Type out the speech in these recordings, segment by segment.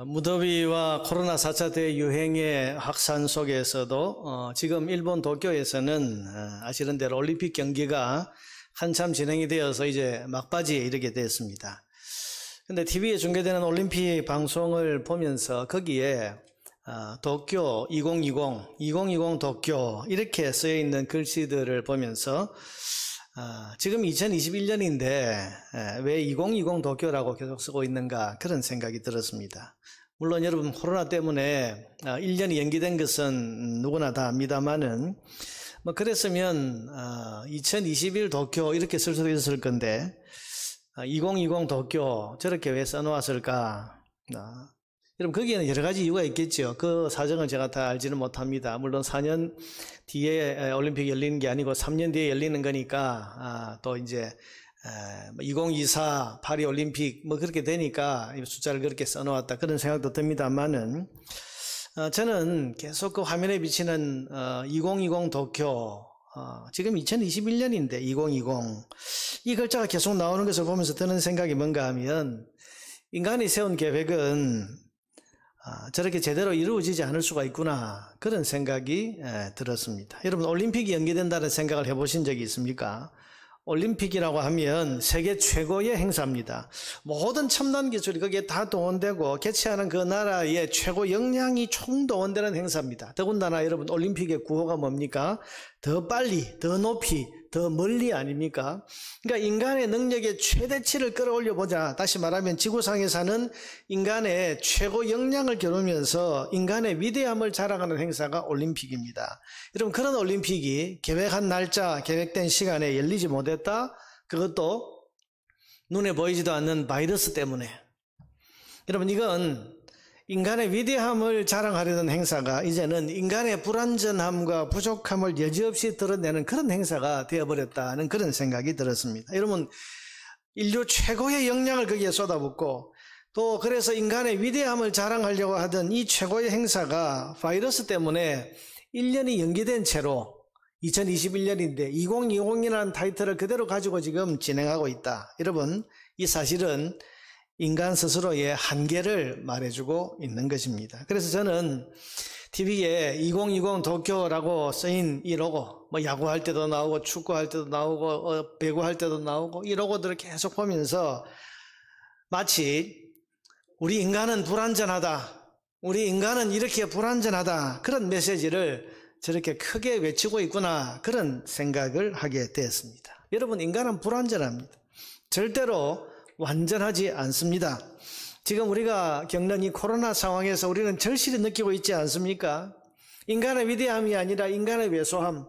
무더위와 코로나 4차 대유행의 확산 속에서도 지금 일본 도쿄에서는 아시는 대로 올림픽 경기가 한참 진행이 되어서 이제 막바지에 이르게 됐습니다. 근데 TV에 중계되는 올림픽 방송을 보면서 거기에 도쿄 2020 도쿄 이렇게 쓰여 있는 글씨들을 보면서 지금 2021년인데 왜 2020 도쿄라고 계속 쓰고 있는가 그런 생각이 들었습니다. 물론 여러분 코로나 때문에 1년이 연기된 것은 누구나 다 압니다만은 뭐 그랬으면 2021 도쿄 이렇게 쓸 수도 있을 건데 2020 도쿄 저렇게 왜 써놓았을까? 여러분 거기에는 여러 가지 이유가 있겠죠. 그 사정은 제가 다 알지는 못합니다. 물론 4년 뒤에 올림픽이 열리는 게 아니고 3년 뒤에 열리는 거니까 또 이제 2024 파리 올림픽 뭐 그렇게 되니까 숫자를 그렇게 써놓았다 그런 생각도 듭니다만은 저는 계속 그 화면에 비치는 2020 도쿄 지금 2021년인데 2020 이 글자가 계속 나오는 것을 보면서 드는 생각이 뭔가 하면 인간이 세운 계획은 저렇게 제대로 이루어지지 않을 수가 있구나 그런 생각이 들었습니다. 여러분 올림픽이 연기된다는 생각을 해보신 적이 있습니까? 올림픽이라고 하면 세계 최고의 행사입니다. 모든 첨단 기술이 거기에 다 동원되고 개최하는 그 나라의 최고 역량이 총동원되는 행사입니다. 더군다나 여러분 올림픽의 구호가 뭡니까? 더 빨리, 더 높이, 더 멀리 아닙니까? 그러니까 인간의 능력의 최대치를 끌어올려보자. 다시 말하면 지구상에 사는 인간의 최고 역량을 겨루면서 인간의 위대함을 자랑하는 행사가 올림픽입니다. 여러분 그런 올림픽이 계획한 날짜, 계획된 시간에 열리지 못했다? 그것도 눈에 보이지도 않는 바이러스 때문에. 여러분 이건 인간의 위대함을 자랑하려는 행사가 이제는 인간의 불완전함과 부족함을 여지없이 드러내는 그런 행사가 되어버렸다는 그런 생각이 들었습니다. 여러분 인류 최고의 역량을 거기에 쏟아붓고 또 그래서 인간의 위대함을 자랑하려고 하던 이 최고의 행사가 바이러스 때문에 1년이 연기된 채로 2021년인데 2020이라는 타이틀을 그대로 가지고 지금 진행하고 있다. 여러분 이 사실은 인간 스스로의 한계를 말해주고 있는 것입니다. 그래서 저는 TV에 2020 도쿄라고 쓰인 이 로고, 뭐 야구할 때도 나오고 축구할 때도 나오고 배구할 때도 나오고 이 로고들을 계속 보면서 마치 우리 인간은 불완전하다, 우리 인간은 이렇게 불완전하다 그런 메시지를 저렇게 크게 외치고 있구나 그런 생각을 하게 되었습니다. 여러분 인간은 불완전합니다. 절대로 완전하지 않습니다. 지금 우리가 겪는 이 코로나 상황에서 우리는 절실히 느끼고 있지 않습니까? 인간의 위대함이 아니라 인간의 왜소함,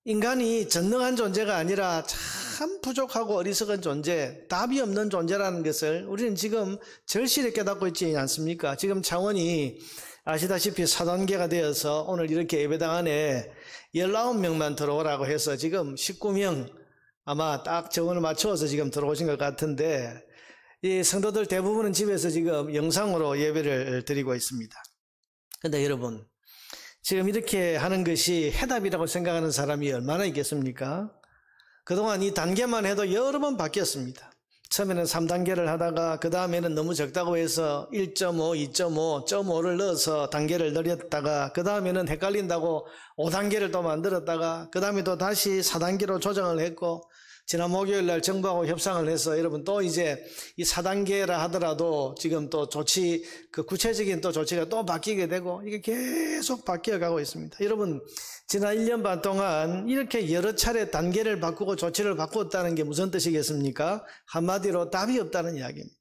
인간이 전능한 존재가 아니라 참 부족하고 어리석은 존재, 답이 없는 존재라는 것을 우리는 지금 절실히 깨닫고 있지 않습니까? 지금 창원이 아시다시피 4단계가 되어서 오늘 이렇게 예배당 안에 19명만 들어오라고 해서 지금 19명 아마 딱 정원을 맞추어서 지금 들어오신 것 같은데 이 성도들 대부분은 집에서 지금 영상으로 예배를 드리고 있습니다. 근데 여러분 지금 이렇게 하는 것이 해답이라고 생각하는 사람이 얼마나 있겠습니까? 그동안 이 단계만 해도 여러 번 바뀌었습니다. 처음에는 3단계를 하다가 그 다음에는 너무 적다고 해서 1.5, 2.5, 0.5를 넣어서 단계를 늘렸다가 그 다음에는 헷갈린다고 5단계를 또 만들었다가 그 다음에 또 다시 4단계로 조정을 했고 지난 목요일 날 정부하고 협상을 해서 여러분 또 이제 이 4단계라 하더라도 지금 또 조치, 그 구체적인 또 조치가 또 바뀌게 되고 이게 계속 바뀌어 가고 있습니다. 여러분 지난 1년 반 동안 이렇게 여러 차례 단계를 바꾸고 조치를 바꿨다는 게 무슨 뜻이겠습니까? 한마디로 답이 없다는 이야기입니다.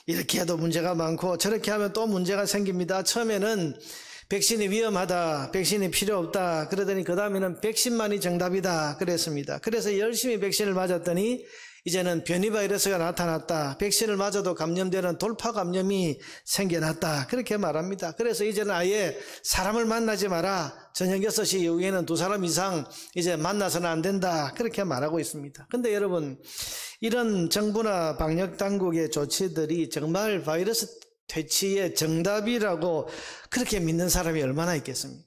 이렇게 해도 문제가 많고 저렇게 하면 또 문제가 생깁니다. 처음에는 백신이 위험하다, 백신이 필요 없다 그러더니 그 다음에는 백신만이 정답이다 그랬습니다. 그래서 열심히 백신을 맞았더니 이제는 변이 바이러스가 나타났다, 백신을 맞아도 감염되는 돌파 감염이 생겨났다 그렇게 말합니다. 그래서 이제는 아예 사람을 만나지 마라, 저녁 6시 이후에는 2사람 이상 이제 만나서는 안 된다 그렇게 말하고 있습니다. 근데 여러분 이런 정부나 방역당국의 조치들이 정말 바이러스 퇴치의 정답이라고 그렇게 믿는 사람이 얼마나 있겠습니까?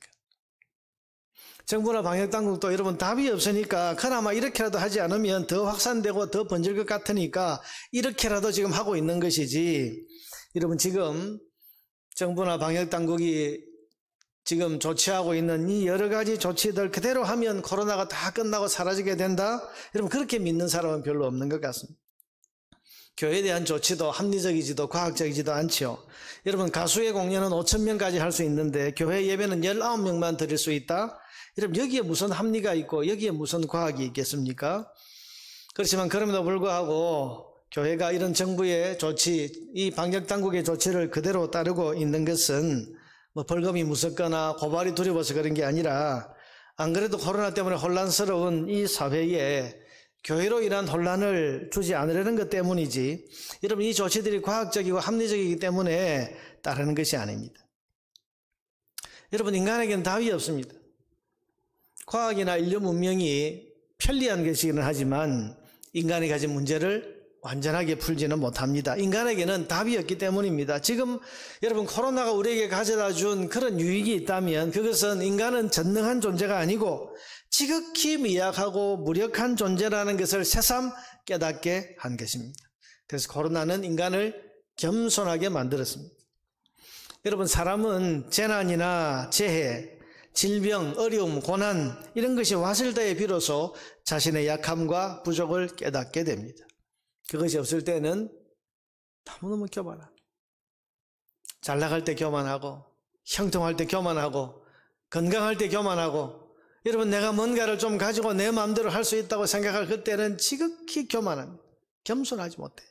정부나 방역당국도 여러분 답이 없으니까 그나마 이렇게라도 하지 않으면 더 확산되고 더 번질 것 같으니까 이렇게라도 지금 하고 있는 것이지 여러분 지금 정부나 방역당국이 지금 조치하고 있는 이 여러 가지 조치들 그대로 하면 코로나가 다 끝나고 사라지게 된다? 여러분 그렇게 믿는 사람은 별로 없는 것 같습니다. 교회에 대한 조치도 합리적이지도 과학적이지도 않죠. 여러분 가수의 공연은 5,000명까지 할 수 있는데 교회 예배는 19명만 드릴 수 있다? 여러분 여기에 무슨 합리가 있고 여기에 무슨 과학이 있겠습니까? 그렇지만 그럼에도 불구하고 교회가 이런 정부의 조치, 이 방역당국의 조치를 그대로 따르고 있는 것은 뭐 벌금이 무섭거나 고발이 두려워서 그런 게 아니라 안 그래도 코로나 때문에 혼란스러운 이 사회에 교회로 인한 혼란을 주지 않으려는 것 때문이지 여러분 이 조치들이 과학적이고 합리적이기 때문에 따르는 것이 아닙니다. 여러분 인간에게는 답이 없습니다. 과학이나 인류 문명이 편리한 것이기는 하지만 인간이 가진 문제를 완전하게 풀지는 못합니다. 인간에게는 답이 없기 때문입니다. 지금 여러분 코로나가 우리에게 가져다 준 그런 유익이 있다면 그것은 인간은 전능한 존재가 아니고 지극히 미약하고 무력한 존재라는 것을 새삼 깨닫게 한 것입니다. 그래서 코로나는 인간을 겸손하게 만들었습니다. 여러분 사람은 재난이나 재해, 질병, 어려움, 고난 이런 것이 왔을 때에 비로소 자신의 약함과 부족을 깨닫게 됩니다. 그것이 없을 때는 너무너무 교만하고 잘 나갈 때 교만하고 형통할 때 교만하고 건강할 때 교만하고 여러분 내가 뭔가를 좀 가지고 내 마음대로 할 수 있다고 생각할 그때는 지극히 교만합니다. 겸손하지 못해요.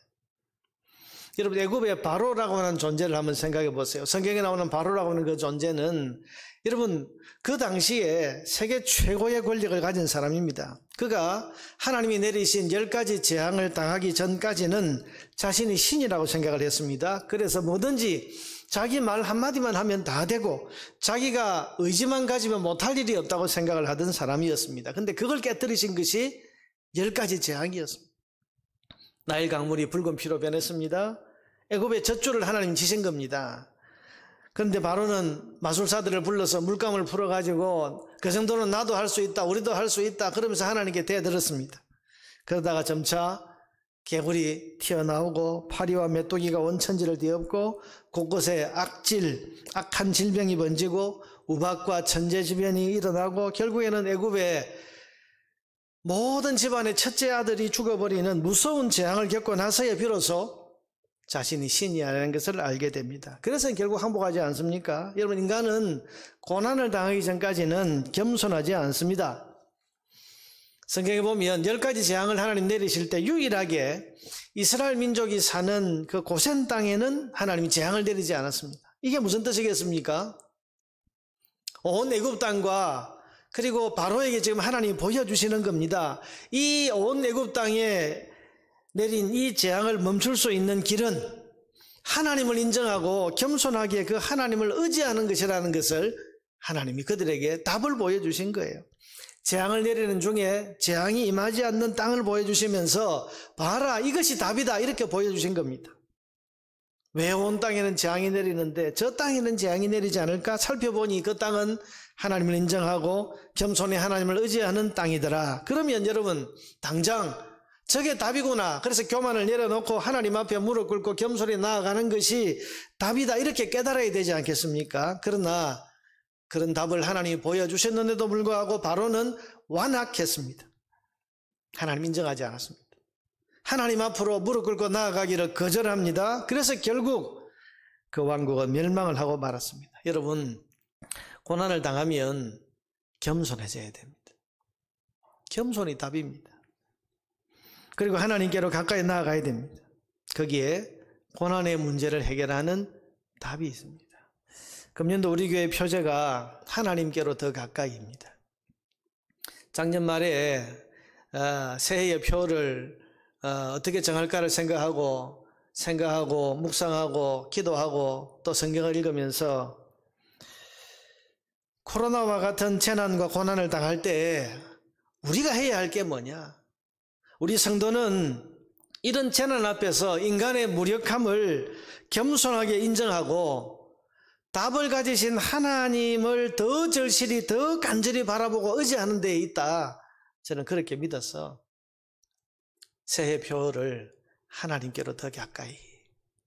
여러분 애굽의 바로라고 하는 존재를 한번 생각해 보세요. 성경에 나오는 바로라고 하는 그 존재는 여러분 그 당시에 세계 최고의 권력을 가진 사람입니다. 그가 하나님이 내리신 10가지 재앙을 당하기 전까지는 자신이 신이라고 생각을 했습니다. 그래서 뭐든지 자기 말 한마디만 하면 다 되고 자기가 의지만 가지면 못할 일이 없다고 생각을 하던 사람이었습니다. 그런데 그걸 깨뜨리신 것이 10가지 재앙이었습니다. 나일 강물이 붉은 피로 변했습니다. 애굽의 젖줄을 하나님 지신 겁니다. 그런데 바로는 마술사들을 불러서 물감을 풀어가지고 그 정도는 나도 할 수 있다, 우리도 할 수 있다 그러면서 하나님께 대들었습니다. 그러다가 점차 개구리 튀어나오고 파리와 메뚜기가 온천지를 뒤엎고 곳곳에 악한 질병이 번지고 우박과 천재지변이 일어나고 결국에는 애굽의 모든 집안의 첫째 아들이 죽어버리는 무서운 재앙을 겪고 나서야 비로소 자신이 신이라는 것을 알게 됩니다. 그래서 결국 항복하지 않습니까? 여러분 인간은 고난을 당하기 전까지는 겸손하지 않습니다. 성경에 보면 10가지 재앙을 하나님 내리실 때 유일하게 이스라엘 민족이 사는 그 고센 땅에는 하나님이 재앙을 내리지 않았습니다. 이게 무슨 뜻이겠습니까? 온 애굽 땅과 그리고 바로에게 지금 하나님이 보여주시는 겁니다. 이 온 애굽 땅에 내린 이 재앙을 멈출 수 있는 길은 하나님을 인정하고 겸손하게 그 하나님을 의지하는 것이라는 것을 하나님이 그들에게 답을 보여주신 거예요. 재앙을 내리는 중에 재앙이 임하지 않는 땅을 보여주시면서 봐라 이것이 답이다 이렇게 보여주신 겁니다. 왜 온 땅에는 재앙이 내리는데 저 땅에는 재앙이 내리지 않을까 살펴보니 그 땅은 하나님을 인정하고 겸손히 하나님을 의지하는 땅이더라. 그러면 여러분 당장 저게 답이구나. 그래서 교만을 내려놓고 하나님 앞에 무릎 꿇고 겸손히 나아가는 것이 답이다 이렇게 깨달아야 되지 않겠습니까? 그러나 그런 답을 하나님이 보여주셨는데도 불구하고 바로는 완악했습니다. 하나님 인정하지 않았습니다. 하나님 앞으로 무릎 꿇고 나아가기를 거절합니다. 그래서 결국 그 왕국은 멸망을 하고 말았습니다. 여러분 고난을 당하면 겸손해져야 됩니다. 겸손이 답입니다. 그리고 하나님께로 가까이 나아가야 됩니다. 거기에 고난의 문제를 해결하는 답이 있습니다. 금년도 우리 교회 표제가 하나님께로 더 가까이입니다. 작년 말에 새해의 표를 어떻게 정할까를 생각하고 묵상하고 기도하고 또 성경을 읽으면서 코로나와 같은 재난과 고난을 당할 때 우리가 해야 할 게 뭐냐? 우리 성도는 이런 재난 앞에서 인간의 무력함을 겸손하게 인정하고 답을 가지신 하나님을 더 절실히 더 간절히 바라보고 의지하는 데에 있다. 저는 그렇게 믿어서 새해 표를 하나님께로 더 가까이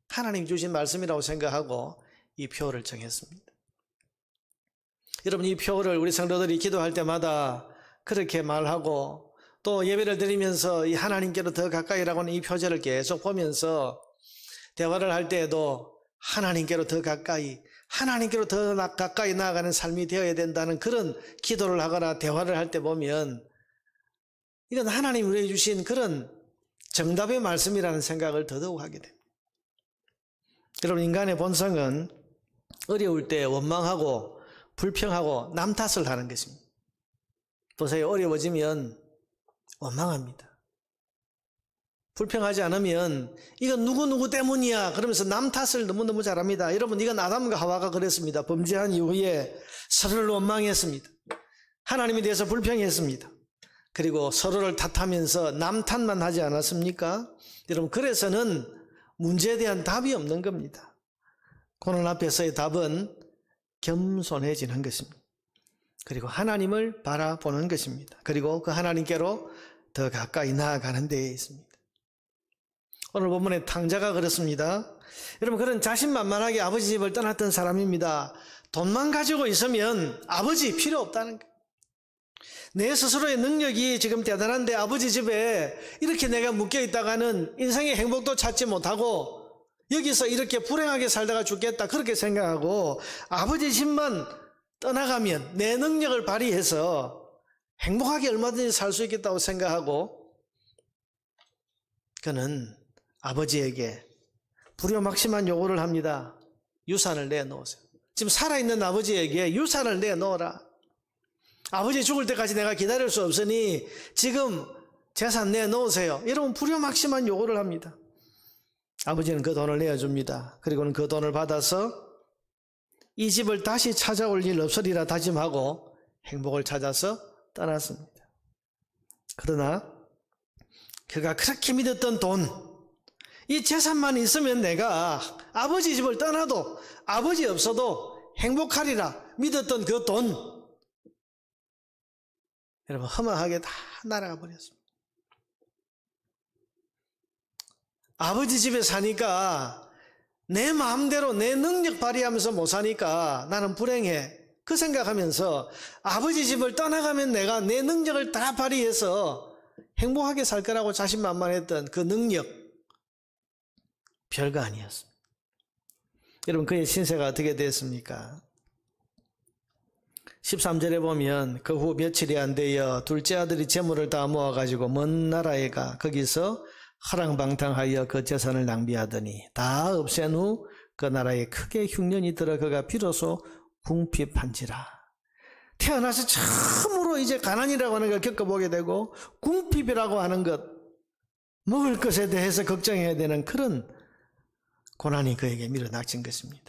하나님 주신 말씀이라고 생각하고 이 표를 정했습니다. 여러분, 이 표를 우리 성도들이 기도할 때마다 그렇게 말하고 또 예배를 드리면서 이 하나님께로 더 가까이라고 하는 이 표제를 계속 보면서 대화를 할 때에도 하나님께로 더 가까이, 하나님께로 더 가까이 나아가는 삶이 되어야 된다는 그런 기도를 하거나 대화를 할 때 보면 이건 하나님이 우리에게 주신 그런 정답의 말씀이라는 생각을 더더욱 하게 됩니다. 여러분, 인간의 본성은 어려울 때 원망하고 불평하고 남 탓을 하는 것입니다. 보세요. 어려워지면 원망합니다. 불평하지 않으면 이건 누구누구 때문이야 그러면서 남 탓을 너무너무 잘합니다. 여러분, 이건 아담과 하와가 그랬습니다. 범죄한 이후에 서로를 원망했습니다. 하나님에 대해서 불평했습니다. 그리고 서로를 탓하면서 남 탓만 하지 않았습니까? 여러분, 그래서는 문제에 대한 답이 없는 겁니다. 고난 앞에서의 답은 겸손해지는 것입니다. 그리고 하나님을 바라보는 것입니다. 그리고 그 하나님께로 더 가까이 나아가는 데에 있습니다. 오늘 본문의 탕자가 그렇습니다. 여러분, 그런 자신만만하게 아버지 집을 떠났던 사람입니다. 돈만 가지고 있으면 아버지 필요 없다는 거예요. 내 스스로의 능력이 지금 대단한데 아버지 집에 이렇게 내가 묶여 있다가는 인생의 행복도 찾지 못하고 여기서 이렇게 불행하게 살다가 죽겠다 그렇게 생각하고 아버지 집만 떠나가면 내 능력을 발휘해서 행복하게 얼마든지 살 수 있겠다고 생각하고 그는 아버지에게 불효막심한 요구를 합니다. 유산을 내놓으세요. 지금 살아있는 아버지에게 유산을 내놓으라. 아버지 죽을 때까지 내가 기다릴 수 없으니 지금 재산 내놓으세요. 여러분, 불효막심한 요구를 합니다. 아버지는 그 돈을 내어줍니다. 그리고는 그 돈을 받아서 이 집을 다시 찾아올 일 없으리라 다짐하고 행복을 찾아서 떠났습니다. 그러나 그가 그렇게 믿었던 돈, 이 재산만 있으면 내가 아버지 집을 떠나도 아버지 없어도 행복하리라 믿었던 그 돈, 여러분, 허망하게 다 날아가 버렸습니다. 아버지 집에 사니까 내 마음대로 내 능력 발휘하면서 못 사니까 나는 불행해. 그 생각하면서 아버지 집을 떠나가면 내가 내 능력을 다 발휘해서 행복하게 살 거라고 자신만만했던 그 능력, 별거 아니었습니다. 여러분, 그의 신세가 어떻게 됐습니까? 13절에 보면 그 후 며칠이 안 되어 둘째 아들이 재물을 다 모아가지고 먼 나라에 가 거기서 허랑방탕하여 그 재산을 낭비하더니 다 없앤 후 그 나라에 크게 흉년이 들어 그가 비로소 궁핍한지라. 태어나서 처음으로 이제 가난이라고 하는 걸 겪어보게 되고 궁핍이라고 하는 것, 먹을 것에 대해서 걱정해야 되는 그런 고난이 그에게 밀어닥친 것입니다.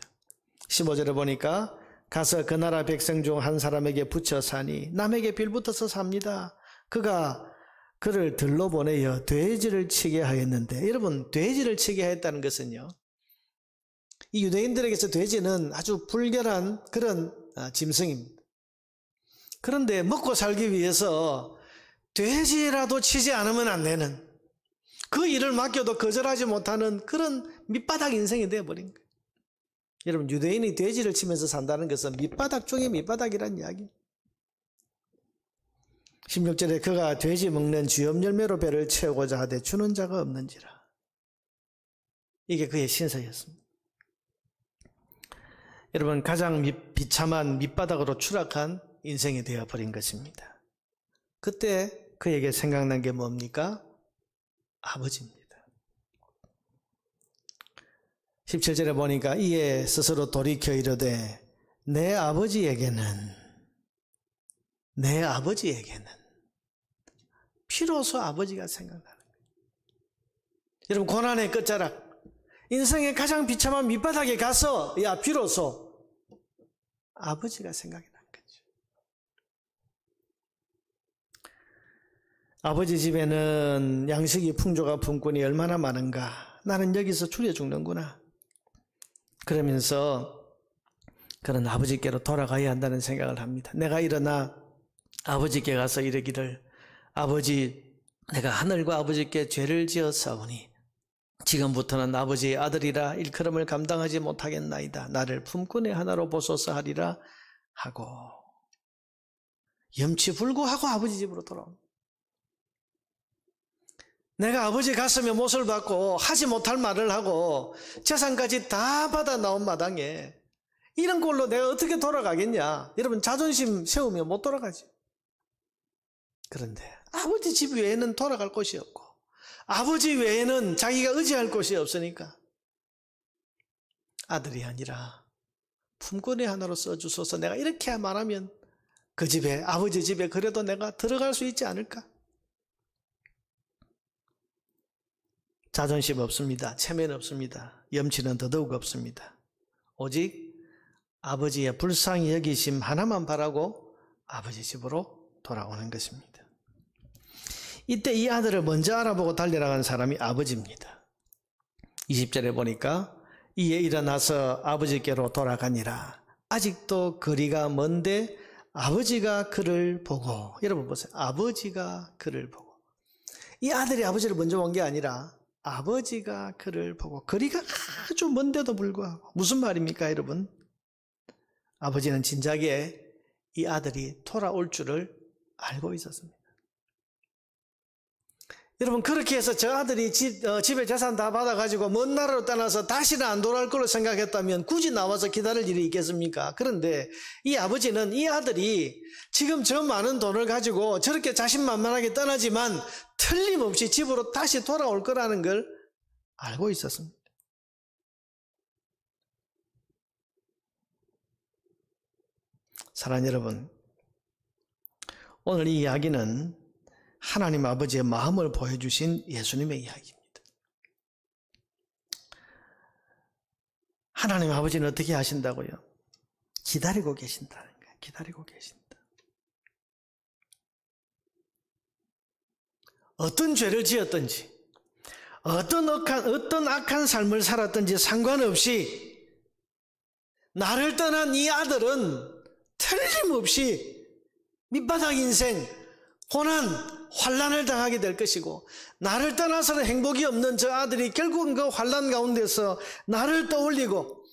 15절에 보니까 가서 그 나라 백성 중 한 사람에게 붙여 사니 남에게 빌붙어서 삽니다. 그가 그를 들러 보내어 돼지를 치게 하였는데, 여러분, 돼지를 치게 했다는 것은요, 이 유대인들에게서 돼지는 아주 불결한 그런 짐승입니다. 그런데 먹고 살기 위해서 돼지라도 치지 않으면 안 되는, 그 일을 맡겨도 거절하지 못하는 그런 밑바닥 인생이 되어버린 거예요. 여러분, 유대인이 돼지를 치면서 산다는 것은 밑바닥 중에 밑바닥이란 이야기입니다. 16절에 그가 돼지 먹는 쥐염 열매로 배를 채우고자 하되 주는 자가 없는지라. 이게 그의 신세였습니다. 여러분, 가장 비참한 밑바닥으로 추락한 인생이 되어버린 것입니다. 그때 그에게 생각난 게 뭡니까? 아버지입니다. 17절에 보니까 이에 스스로 돌이켜 이르되 내 아버지에게는 비로소 아버지가 생각나는 거예요. 여러분, 고난의 끝자락, 인생의 가장 비참한 밑바닥에 가서 비로소 아버지가 생각이 난 거죠. 아버지 집에는 양식이 풍조가 품꾼이 얼마나 많은가, 나는 여기서 줄여 죽는구나. 그러면서 그런 아버지께로 돌아가야 한다는 생각을 합니다. 내가 일어나 아버지께 가서 이르기를, 아버지, 내가 하늘과 아버지께 죄를 지었사오니 지금부터는 아버지의 아들이라 일컬음을 감당하지 못하겠나이다. 나를 품꾼의 하나로 보소서 하리라 하고 염치불구하고 아버지 집으로 돌아옵니다. 내가 아버지 가슴에 못을 박고 하지 못할 말을 하고 재산까지 다 받아 나온 마당에 이런 꼴로 내가 어떻게 돌아가겠냐. 여러분 자존심 세우면 못 돌아가지. 그런데 아버지 집 외에는 돌아갈 곳이 없고 아버지 외에는 자기가 의지할 곳이 없으니까 아들이 아니라 품꾼의 하나로 써주소서. 내가 이렇게 말하면 그 집에 아버지 집에 그래도 내가 들어갈 수 있지 않을까? 자존심 없습니다. 체면 없습니다. 염치는 더더욱 없습니다. 오직 아버지의 불쌍히 여기심 하나만 바라고 아버지 집으로 돌아오는 것입니다. 이때 이 아들을 먼저 알아보고 달려나간 사람이 아버지입니다. 20절에 보니까 이에 일어나서 아버지께로 돌아가니라. 아직도 거리가 먼데 아버지가 그를 보고, 여러분 보세요. 아버지가 그를 보고. 이 아들이 아버지를 먼저 온 게 아니라 아버지가 그를 보고, 거리가 아주 먼데도 불구하고. 무슨 말입니까, 여러분? 아버지는 진작에 이 아들이 돌아올 줄을 알고 있었습니다. 여러분, 그렇게 해서 저 아들이 집에 재산 다 받아가지고 먼 나라로 떠나서 다시는 안 돌아올 걸로 생각했다면 굳이 나와서 기다릴 일이 있겠습니까? 그런데 이 아버지는 이 아들이 지금 저 많은 돈을 가지고 저렇게 자신만만하게 떠나지만 틀림없이 집으로 다시 돌아올 거라는 걸 알고 있었습니다. 사랑하는 여러분, 오늘 이 이야기는 하나님 아버지의 마음을 보여주신 예수님의 이야기입니다. 하나님 아버지는 어떻게 하신다고요? 기다리고 계신다는 거예요. 기다리고 계신다. 어떤 죄를 지었든지 어떤 악한 삶을 살았든지 상관없이 나를 떠난 이 아들은 틀림없이 밑바닥 인생, 고난, 환난을 당하게 될 것이고 나를 떠나서는 행복이 없는 저 아들이 결국은 그 환난 가운데서 나를 떠올리고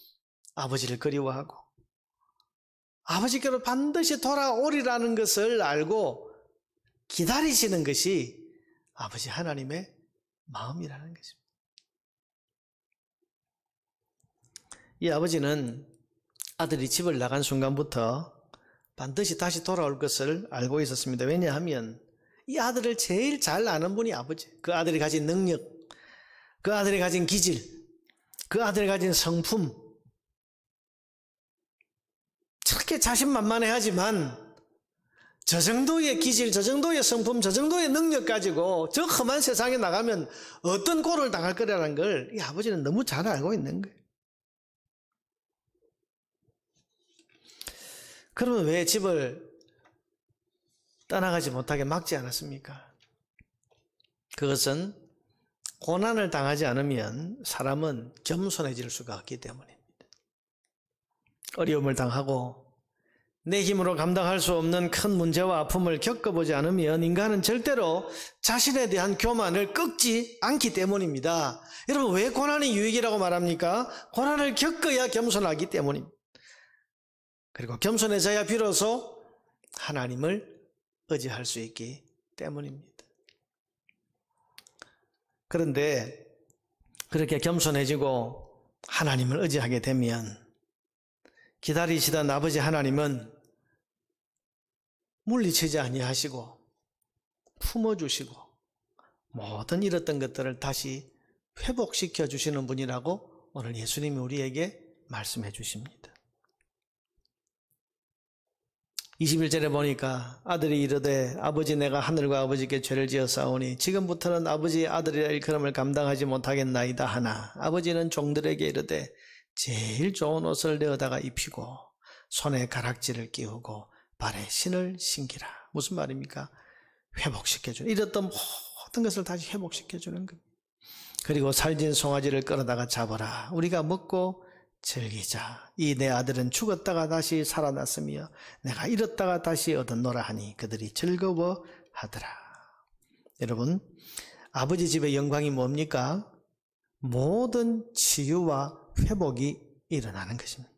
아버지를 그리워하고 아버지께로 반드시 돌아오리라는 것을 알고 기다리시는 것이 아버지 하나님의 마음이라는 것입니다. 이 아버지는 아들이 집을 나간 순간부터 반드시 다시 돌아올 것을 알고 있었습니다. 왜냐하면 이 아들을 제일 잘 아는 분이 아버지. 그 아들이 가진 능력, 그 아들이 가진 기질, 그 아들이 가진 성품. 저렇게 자신만만해하지만 저 정도의 기질, 저 정도의 성품, 저 정도의 능력 가지고 저 험한 세상에 나가면 어떤 꼴을 당할 거라는 걸 이 아버지는 너무 잘 알고 있는 거예요. 그러면 왜 집을 떠나가지 못하게 막지 않았습니까? 그것은 고난을 당하지 않으면 사람은 겸손해질 수가 없기 때문입니다. 어려움을 당하고 내 힘으로 감당할 수 없는 큰 문제와 아픔을 겪어보지 않으면 인간은 절대로 자신에 대한 교만을 꺾지 않기 때문입니다. 여러분, 왜 고난이 유익이라고 말합니까? 고난을 겪어야 겸손하기 때문입니다. 그리고 겸손해져야 비로소 하나님을 의지할 수 있기 때문입니다. 그런데 그렇게 겸손해지고 하나님을 의지하게 되면 기다리시던 아버지 하나님은 물리치지 아니하시고 품어주시고 모든 잃었던 것들을 다시 회복시켜 주시는 분이라고 오늘 예수님이 우리에게 말씀해 주십니다. 21절에 보니까 아들이 이르되 아버지 내가 하늘과 아버지께 죄를 지었사오니 지금부터는 아버지의 아들이라 일컬음을 감당하지 못하겠나이다 하나 아버지는 종들에게 이르되 제일 좋은 옷을 내어다가 입히고 손에 가락지를 끼우고 발에 신을 신기라. 무슨 말입니까? 회복시켜주는, 잃었던 모든 것을 다시 회복시켜주는 겁니다. 그리고 살진 송아지를 끌어다가 잡아라. 우리가 먹고 즐기자. 이 내 아들은 죽었다가 다시 살아났으며 내가 잃었다가 다시 얻었노라 하니 그들이 즐거워하더라. 여러분, 아버지 집의 영광이 뭡니까? 모든 치유와 회복이 일어나는 것입니다.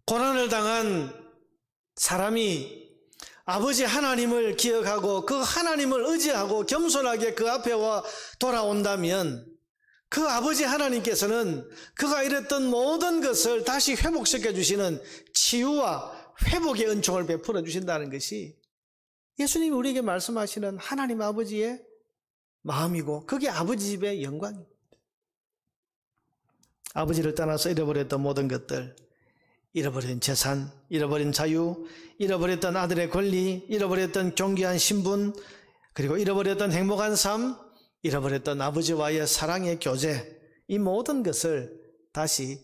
고난을 당한 사람이 아버지 하나님을 기억하고 그 하나님을 의지하고 겸손하게 그 앞에 와 돌아온다면 그 아버지 하나님께서는 그가 잃었던 모든 것을 다시 회복시켜 주시는 치유와 회복의 은총을 베풀어 주신다는 것이 예수님이 우리에게 말씀하시는 하나님 아버지의 마음이고 그게 아버지 집의 영광입니다. 아버지를 떠나서 잃어버렸던 모든 것들, 잃어버린 재산, 잃어버린 자유, 잃어버렸던 아들의 권리, 잃어버렸던 존귀한 신분, 그리고 잃어버렸던 행복한 삶, 잃어버렸던 아버지와의 사랑의 교제, 이 모든 것을 다시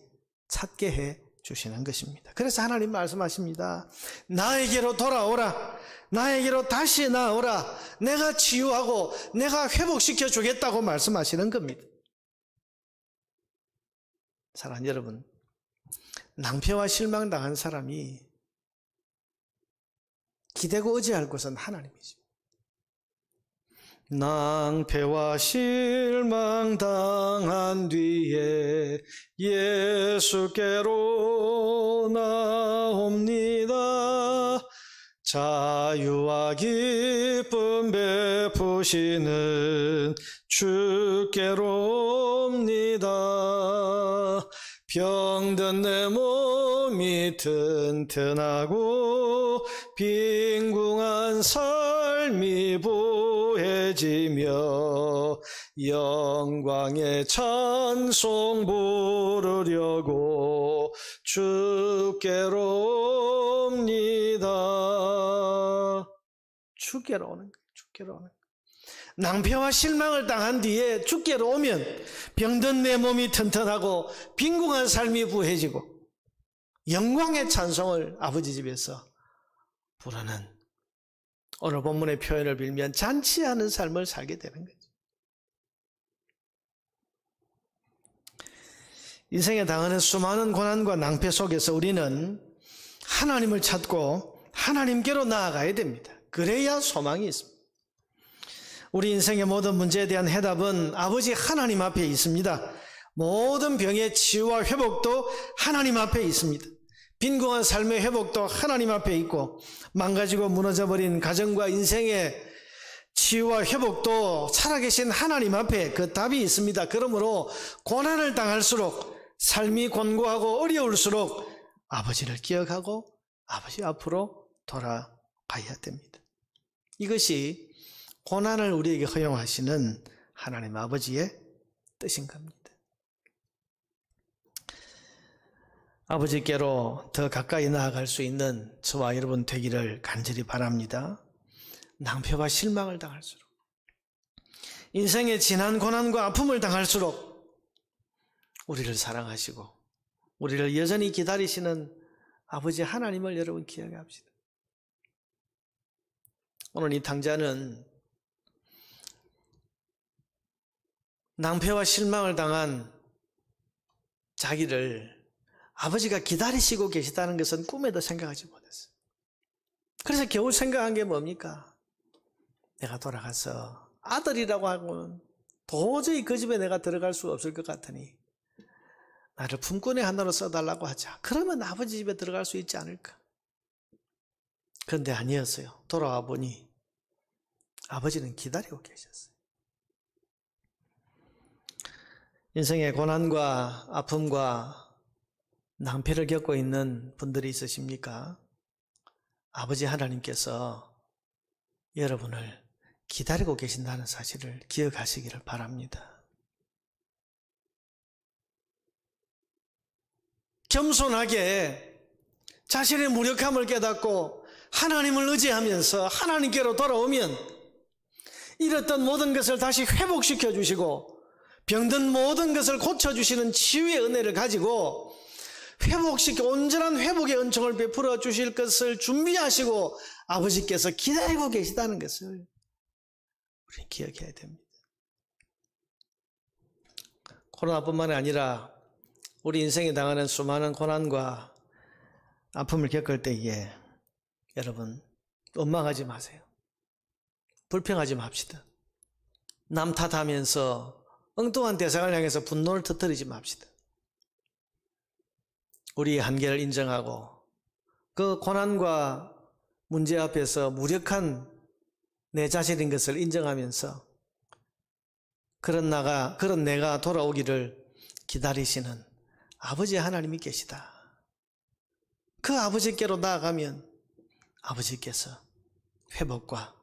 찾게 해 주시는 것입니다. 그래서 하나님 말씀하십니다. 나에게로 돌아오라. 나에게로 다시 나오라. 내가 치유하고 내가 회복시켜 주겠다고 말씀하시는 겁니다. 사랑하는 여러분, 낭패와 실망당한 사람이 기대고 의지할 곳은 하나님이죠. 낭패와 실망당한 뒤에 예수께로 나옵니다. 자유와 기쁨 베푸시는 주께로 옵니다. 병든 내 몸이 튼튼하고 빈궁한 삶이 부해지며 영광의 찬송 부르려고 주께로 옵니다. 주께로 오는 거예요. 주께로 오는 거예요. 낭패와 실망을 당한 뒤에 주께로 오면 병든 내 몸이 튼튼하고 빈궁한 삶이 부해지고 영광의 찬송을 아버지 집에서 부르는, 오늘 본문의 표현을 빌면 잔치하는 삶을 살게 되는 거죠. 인생에 당하는 수많은 고난과 낭패 속에서 우리는 하나님을 찾고 하나님께로 나아가야 됩니다. 그래야 소망이 있습니다. 우리 인생의 모든 문제에 대한 해답은 아버지 하나님 앞에 있습니다. 모든 병의 치유와 회복도 하나님 앞에 있습니다. 빈궁한 삶의 회복도 하나님 앞에 있고, 망가지고 무너져버린 가정과 인생의 치유와 회복도 살아계신 하나님 앞에 그 답이 있습니다. 그러므로 고난을 당할수록, 삶이 곤고하고 어려울수록 아버지를 기억하고 아버지 앞으로 돌아가야 됩니다. 이것이 고난을 우리에게 허용하시는 하나님 아버지의 뜻인 겁니다. 아버지께로 더 가까이 나아갈 수 있는 저와 여러분 되기를 간절히 바랍니다. 낭패와 실망을 당할수록, 인생의 진한 고난과 아픔을 당할수록 우리를 사랑하시고 우리를 여전히 기다리시는 아버지 하나님을 여러분 기억합시다. 오늘 이 탕자는 낭패와 실망을 당한 자기를 아버지가 기다리시고 계시다는 것은 꿈에도 생각하지 못했어요. 그래서 겨우 생각한 게 뭡니까? 내가 돌아가서 아들이라고 하고는 도저히 그 집에 내가 들어갈 수 없을 것 같으니 나를 품꾼의 하나로 써달라고 하자. 그러면 아버지 집에 들어갈 수 있지 않을까? 그런데 아니었어요. 돌아와 보니 아버지는 기다리고 계셨어요. 인생의 고난과 아픔과 낭패를 겪고 있는 분들이 있으십니까? 아버지 하나님께서 여러분을 기다리고 계신다는 사실을 기억하시기를 바랍니다. 겸손하게 자신의 무력함을 깨닫고 하나님을 의지하면서 하나님께로 돌아오면 잃었던 모든 것을 다시 회복시켜 주시고 병든 모든 것을 고쳐주시는 치유의 은혜를 가지고 온전한 회복의 은총을 베풀어 주실 것을 준비하시고 아버지께서 기다리고 계시다는 것을 우리는 기억해야 됩니다. 코로나뿐만 아니라 우리 인생에 당하는 수많은 고난과 아픔을 겪을 때에 여러분 원망하지 마세요. 불평하지 맙시다. 남 탓하면서 엉뚱한 대상을 향해서 분노를 터뜨리지 맙시다. 우리의 한계를 인정하고 그 고난과 문제 앞에서 무력한 내 자신인 것을 인정하면서 그런 내가 돌아오기를 기다리시는 아버지 하나님이 계시다. 그 아버지께로 나아가면 아버지께서 회복과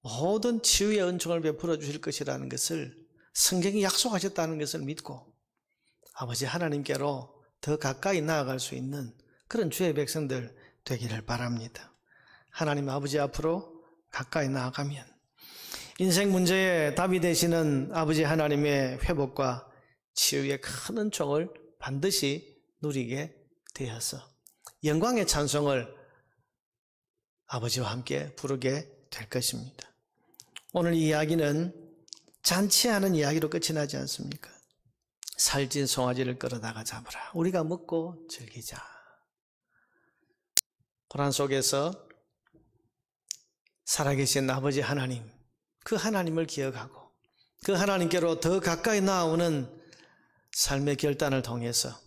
모든 치유의 은총을 베풀어 주실 것이라는 것을 성경이 약속하셨다는 것을 믿고 아버지 하나님께로 더 가까이 나아갈 수 있는 그런 주의 백성들 되기를 바랍니다. 하나님 아버지 앞으로 가까이 나아가면 인생 문제에 답이 되시는 아버지 하나님의 회복과 치유의 큰 은총을 반드시 누리게 되어서 영광의 찬송을 아버지와 함께 부르게 될 것입니다. 오늘 이 이야기는 잔치하는 이야기로 끝이 나지 않습니까? 살찐 송아지를 끌어다가 잡으라. 우리가 먹고 즐기자. 고난 속에서 살아계신 아버지 하나님, 그 하나님을 기억하고 그 하나님께로 더 가까이 나아오는 삶의 결단을 통해서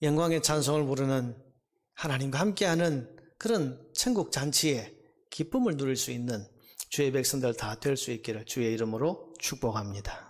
영광의 찬송을 부르는 하나님과 함께하는 그런 천국 잔치에 기쁨을 누릴 수 있는 주의 백성들 다 될 수 있기를 주의 이름으로 축복합니다.